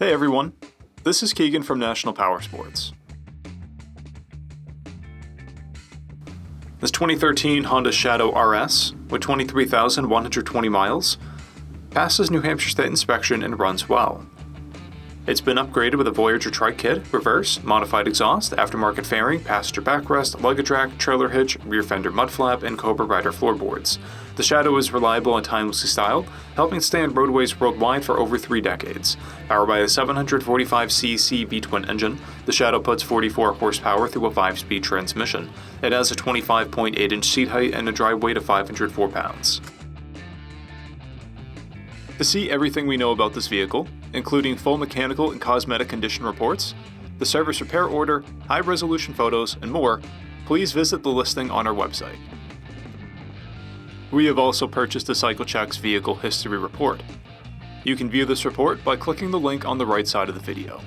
Hey everyone, this is Keegan from National Powersports. This 2013 Honda Shadow RS, with 23,120 miles, passes New Hampshire State inspection and runs well. It's been upgraded with a Voyager TRIKE kit, reverse, modified exhaust, aftermarket fairing, passenger backrest, luggage rack, trailer hitch, rear fender mud flap, and Cobra Rider floorboards. The Shadow is reliable and timelessly styled, helping stay on roadways worldwide for over 3 decades. Powered by a 745cc V-twin engine, the Shadow puts 44 horsepower through a 5-speed transmission. It has a 25.8-inch seat height and a dry weight of 504 pounds. To see everything we know about this vehicle, including full mechanical and cosmetic condition reports, the service repair order, high-resolution photos, and more, please visit the listing on our website. We have also purchased the CycleCheck's Vehicle History Report. You can view this report by clicking the link on the right side of the video.